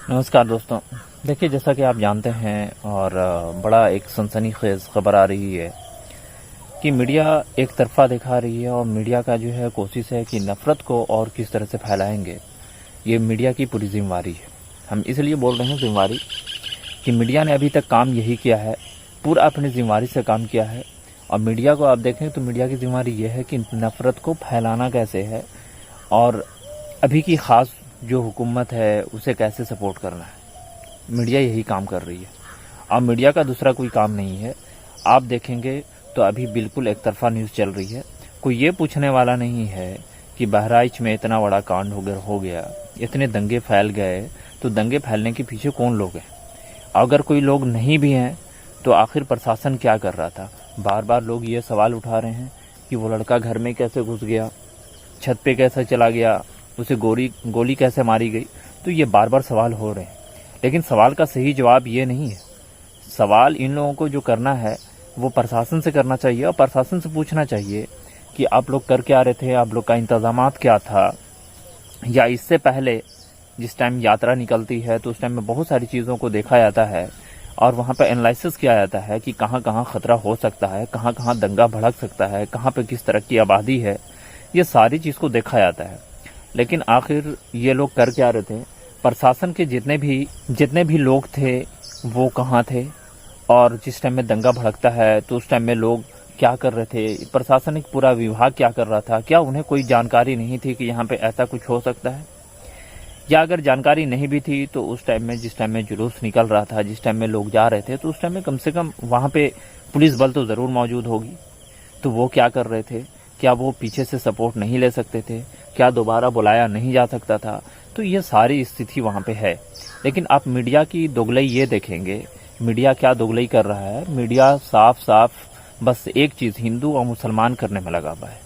नमस्कार दोस्तों। देखिए, जैसा कि आप जानते हैं और बड़ा एक सनसनीखेज खबर आ रही है कि मीडिया एक तरफा दिखा रही है और मीडिया का जो है कोशिश है कि नफरत को और किस तरह से फैलाएंगे। ये मीडिया की पूरी जिम्मेवारी है। हम इसलिए बोल रहे हैं जिम्मेवारी कि मीडिया ने अभी तक काम यही किया है, पूरा अपनी जिम्मेवारी से काम किया है। और मीडिया को आप देखें तो मीडिया की जिम्मेवारी यह है कि नफरत को फैलाना कैसे है और अभी की ख़ास जो हुकूमत है उसे कैसे सपोर्ट करना है। मीडिया यही काम कर रही है। अब मीडिया का दूसरा कोई काम नहीं है। आप देखेंगे तो अभी बिल्कुल एक तरफा न्यूज़ चल रही है। कोई ये पूछने वाला नहीं है कि बहराइच में इतना बड़ा कांड हो गया, इतने दंगे फैल गए, तो दंगे फैलने के पीछे कौन लोग हैं। अगर कोई लोग नहीं भी हैं तो आखिर प्रशासन क्या कर रहा था। बार बार लोग ये सवाल उठा रहे हैं कि वो लड़का घर में कैसे घुस गया, छत पे कैसे चला गया, उसे गोली कैसे मारी गई। तो ये बार बार सवाल हो रहे हैं, लेकिन सवाल का सही जवाब ये नहीं है। सवाल इन लोगों को जो करना है वो प्रशासन से करना चाहिए और प्रशासन से पूछना चाहिए कि आप लोग कर क्या रहे थे, आप लोग का इंतजामात क्या था। या इससे पहले जिस टाइम यात्रा निकलती है तो उस टाइम में बहुत सारी चीज़ों को देखा जाता है और वहाँ पर एनालिसिस किया जाता है कि कहाँ कहाँ खतरा हो सकता है, कहाँ कहाँ दंगा भड़क सकता है, कहाँ पे किस तरह की आबादी है। ये सारी चीज़ को देखा जाता है। लेकिन आखिर ये लोग कर क्या रहे थे। प्रशासन के जितने भी लोग थे वो कहाँ थे, और जिस टाइम में दंगा भड़कता है तो उस टाइम में लोग क्या कर रहे थे, प्रशासनिक पूरा विभाग क्या कर रहा था। क्या उन्हें कोई जानकारी नहीं थी कि यहाँ पे ऐसा कुछ हो सकता है। या अगर जानकारी नहीं भी थी तो उस टाइम में जिस टाइम में जुलूस निकल रहा था, जिस टाइम में लोग जा रहे थे, तो उस टाइम में कम से कम वहाँ पे पुलिस बल तो ज़रूर मौजूद होगी। तो वो क्या कर रहे थे, क्या वो पीछे से सपोर्ट नहीं ले सकते थे, क्या दोबारा बुलाया नहीं जा सकता था। तो ये सारी स्थिति वहाँ पे है। लेकिन आप मीडिया की दोगलई ये देखेंगे, मीडिया क्या दोगलई कर रहा है। मीडिया साफ साफ बस एक चीज़ हिंदू और मुसलमान करने में लगा हुआ है।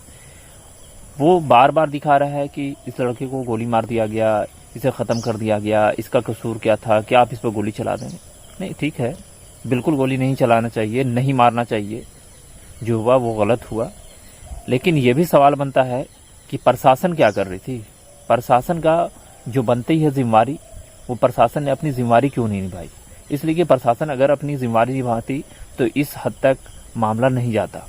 वो बार बार दिखा रहा है कि इस लड़के को गोली मार दिया गया, इसे ख़त्म कर दिया गया, इसका कसूर क्या था, क्या आप इस पर गोली चला दें। नहीं, ठीक है, बिल्कुल गोली नहीं चलाना चाहिए, नहीं मारना चाहिए, जो हुआ वो गलत हुआ। लेकिन ये भी सवाल बनता है कि प्रशासन क्या कर रही थी। प्रशासन का जो बनती है जिम्मेवारी, वो प्रशासन ने अपनी जिम्मेवारी क्यों नहीं निभाई। इसलिए कि प्रशासन अगर अपनी जिम्मेवारी निभाती तो इस हद तक मामला नहीं जाता।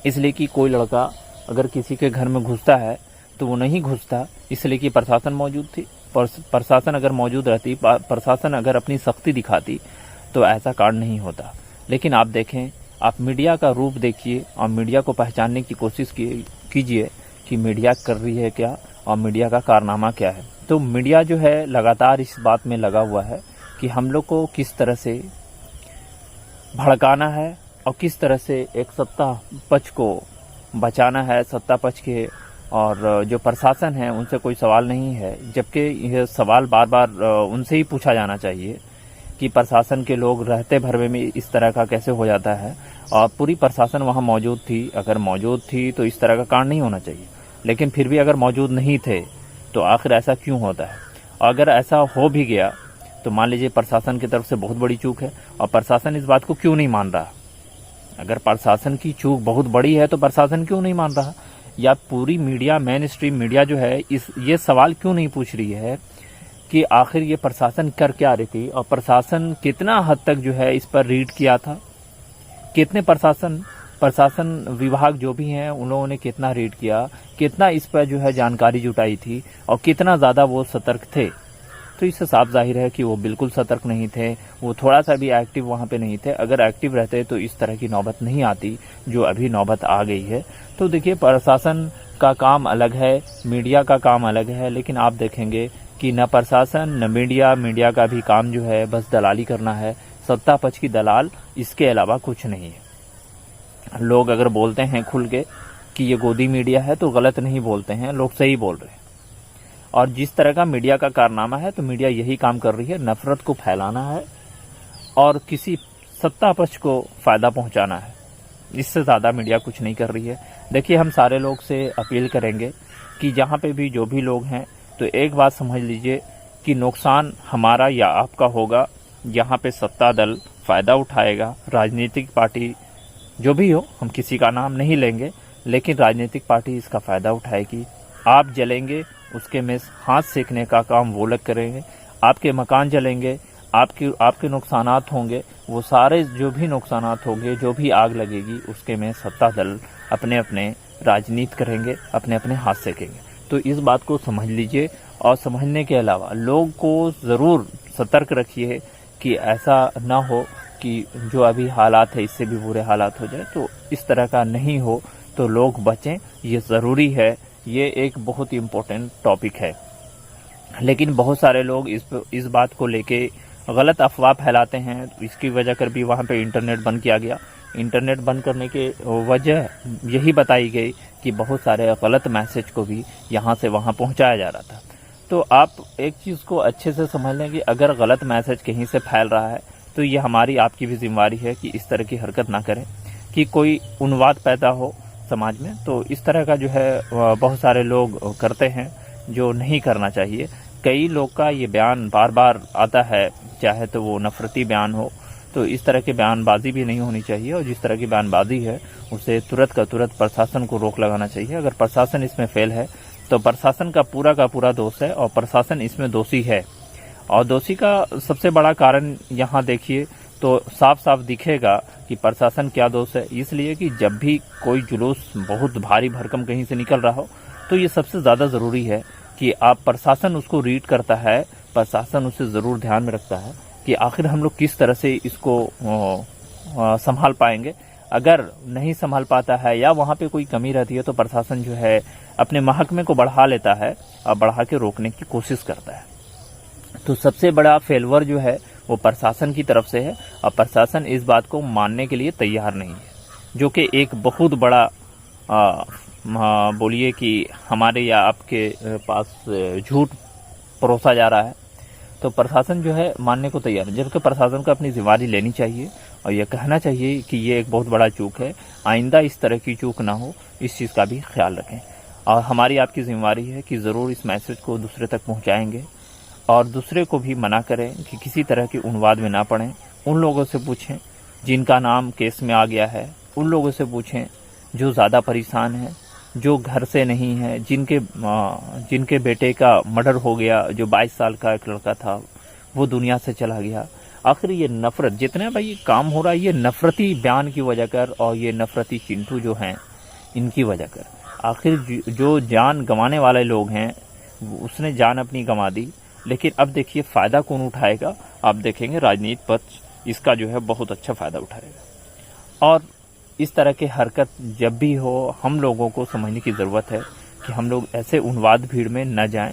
इसलिए कि कोई लड़का अगर किसी के घर में घुसता है तो वो नहीं घुसता इसलिए कि प्रशासन मौजूद थी। प्रशासन अगर मौजूद रहती, प्रशासन अगर अपनी सख्ती दिखाती तो ऐसा कांड नहीं होता। लेकिन आप देखें, आप मीडिया का रूप देखिए और मीडिया को पहचानने की कोशिश कीजिए कि मीडिया कर रही है क्या और मीडिया का कारनामा क्या है। तो मीडिया जो है लगातार इस बात में लगा हुआ है कि हम लोग को किस तरह से भड़काना है और किस तरह से एक सत्ता पक्ष को बचाना है। सत्ता पक्ष के और जो प्रशासन है उनसे कोई सवाल नहीं है, जबकि यह सवाल बार बार उनसे ही पूछा जाना चाहिए कि प्रशासन के लोग रहते भरवे में इस तरह का कैसे हो जाता है। और पूरी प्रशासन वहाँ मौजूद थी, अगर मौजूद थी तो इस तरह का कांड नहीं होना चाहिए। लेकिन फिर भी अगर मौजूद नहीं थे तो आखिर ऐसा क्यों होता है। और अगर ऐसा हो भी गया तो मान लीजिए प्रशासन की तरफ से बहुत बड़ी चूक है और प्रशासन इस बात को क्यों नहीं मान रहा। अगर प्रशासन की चूक बहुत बड़ी है तो प्रशासन क्यों नहीं मान रहा। या पूरी मीडिया, मेन स्ट्रीम मीडिया जो है ये सवाल क्यों नहीं पूछ रही है कि आखिर ये प्रशासन कर क्या रही थी और प्रशासन कितना हद तक जो है इस पर रीड किया था। कितने प्रशासन विभाग जो भी हैं उन लोगों ने कितना रीड किया, कितना इस पर जो है जानकारी जुटाई थी और कितना ज़्यादा वो सतर्क थे। तो इससे साफ जाहिर है कि वो बिल्कुल सतर्क नहीं थे, वो थोड़ा सा भी एक्टिव वहाँ पे नहीं थे। अगर एक्टिव रहते तो इस तरह की नौबत नहीं आती जो अभी नौबत आ गई है। तो देखिए, प्रशासन का काम अलग है, मीडिया का काम अलग है। लेकिन आप देखेंगे कि न प्रशासन न मीडिया का भी काम जो है बस दलाली करना है, सत्ता पक्ष की दलाल, इसके अलावा कुछ नहीं है। लोग अगर बोलते हैं खुल के कि ये गोदी मीडिया है तो गलत नहीं बोलते हैं, लोग सही बोल रहे हैं। और जिस तरह का मीडिया का कारनामा है तो मीडिया यही काम कर रही है, नफरत को फैलाना है और किसी सत्ता पक्ष को फायदा पहुंचाना है। इससे ज़्यादा मीडिया कुछ नहीं कर रही है। देखिए, हम सारे लोग से अपील करेंगे कि जहाँ पे भी जो भी लोग हैं तो एक बात समझ लीजिए कि नुकसान हमारा या आपका होगा। यहाँ पे सत्ता दल फ़ायदा उठाएगा, राजनीतिक पार्टी जो भी हो, हम किसी का नाम नहीं लेंगे, लेकिन राजनीतिक पार्टी इसका फ़ायदा उठाएगी। आप जलेंगे, उसके में हाथ सेकने का काम वो लोग करेंगे। आपके मकान जलेंगे, आपके नुकसानात होंगे, वो सारे जो भी नुकसानात होंगे, जो भी आग लगेगी, उसके में सत्ता दल अपने अपने राजनीति करेंगे, अपने अपने हाथ सेकेंगे। तो इस बात को समझ लीजिए, और समझने के अलावा लोग को ज़रूर सतर्क रखिए कि ऐसा ना हो कि जो अभी हालात है इससे भी बुरे हालात हो जाए। तो इस तरह का नहीं हो, तो लोग बचें, ये ज़रूरी है। ये एक बहुत ही इम्पोर्टेंट टॉपिक है। लेकिन बहुत सारे लोग इस बात को लेके गलत अफवाह फैलाते हैं। इसकी वजह कर भी वहाँ पे इंटरनेट बंद किया गया। इंटरनेट बंद करने के वजह यही बताई गई कि बहुत सारे गलत मैसेज को भी यहाँ से वहाँ पहुँचाया जा रहा था। तो आप एक चीज़ को अच्छे से समझ लें कि अगर गलत मैसेज कहीं से फैल रहा है तो ये हमारी आपकी भी जिम्मेवारी है कि इस तरह की हरकत ना करें कि कोई उन्माद पैदा हो समाज में। तो इस तरह का जो है बहुत सारे लोग करते हैं, जो नहीं करना चाहिए। कई लोग का ये बयान बार बार आता है, चाहे तो वो नफरती बयान हो, तो इस तरह की बयानबाजी भी नहीं होनी चाहिए। और जिस तरह की बयानबाजी है उसे तुरंत का तुरंत प्रशासन को रोक लगाना चाहिए। अगर प्रशासन इसमें फेल है तो प्रशासन का पूरा दोष है, और प्रशासन इसमें दोषी है। और दोषी का सबसे बड़ा कारण यहाँ देखिए तो साफ साफ दिखेगा कि प्रशासन क्या दोष है। इसलिए कि जब भी कोई जुलूस बहुत भारी भरकम कहीं से निकल रहा हो तो ये सबसे ज़्यादा ज़रूरी है कि आप प्रशासन उसको रीड करता है, प्रशासन उसे ज़रूर ध्यान में रखता है कि आखिर हम लोग किस तरह से इसको संभाल पाएंगे। अगर नहीं संभाल पाता है या वहाँ पे कोई कमी रहती है तो प्रशासन जो है अपने महकमे को बढ़ा लेता है और बढ़ा के रोकने की कोशिश करता है। तो सबसे बड़ा फेलवर जो है वो प्रशासन की तरफ से है, और प्रशासन इस बात को मानने के लिए तैयार नहीं है, जो कि एक बहुत बड़ा बोलिए कि हमारे या आपके पास झूठ परोसा जा रहा है। तो प्रशासन जो है मानने को तैयार है, जबकि प्रशासन को अपनी जिम्मेदारी लेनी चाहिए और यह कहना चाहिए कि ये एक बहुत बड़ा चूक है, आइंदा इस तरह की चूक ना हो, इस चीज़ का भी ख्याल रखें। और हमारी आपकी जिम्मेदारी है कि ज़रूर इस मैसेज को दूसरे तक पहुँचाएँगे और दूसरे को भी मना करें कि किसी तरह की उन्माद में ना पड़ें। उन लोगों से पूछें जिनका नाम केस में आ गया है, उन लोगों से पूछें जो ज़्यादा परेशान हैं, जो घर से नहीं है, जिनके बेटे का मर्डर हो गया, जो 22 साल का एक लड़का था वो दुनिया से चला गया। आखिर ये नफरत जितना भाई काम हो रहा है, ये नफरती बयान की वजह कर और ये नफरती चिंटू जो हैं इनकी वजह कर। आखिर जो जान गंवाने वाले लोग हैं उसने जान अपनी गंवा दी, लेकिन अब देखिए फ़ायदा कौन उठाएगा। आप देखेंगे राजनीति पक्ष इसका जो है बहुत अच्छा फ़ायदा उठाएगा। और इस तरह की हरकत जब भी हो, हम लोगों को समझने की ज़रूरत है कि हम लोग ऐसे उन्माद भीड़ में न जाएं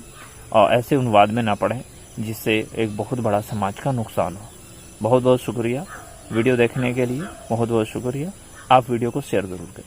और ऐसे उन्माद में न पड़ें जिससे एक बहुत बड़ा समाज का नुकसान हो। बहुत बहुत शुक्रिया वीडियो देखने के लिए, बहुत बहुत शुक्रिया। आप वीडियो को शेयर ज़रूर करें।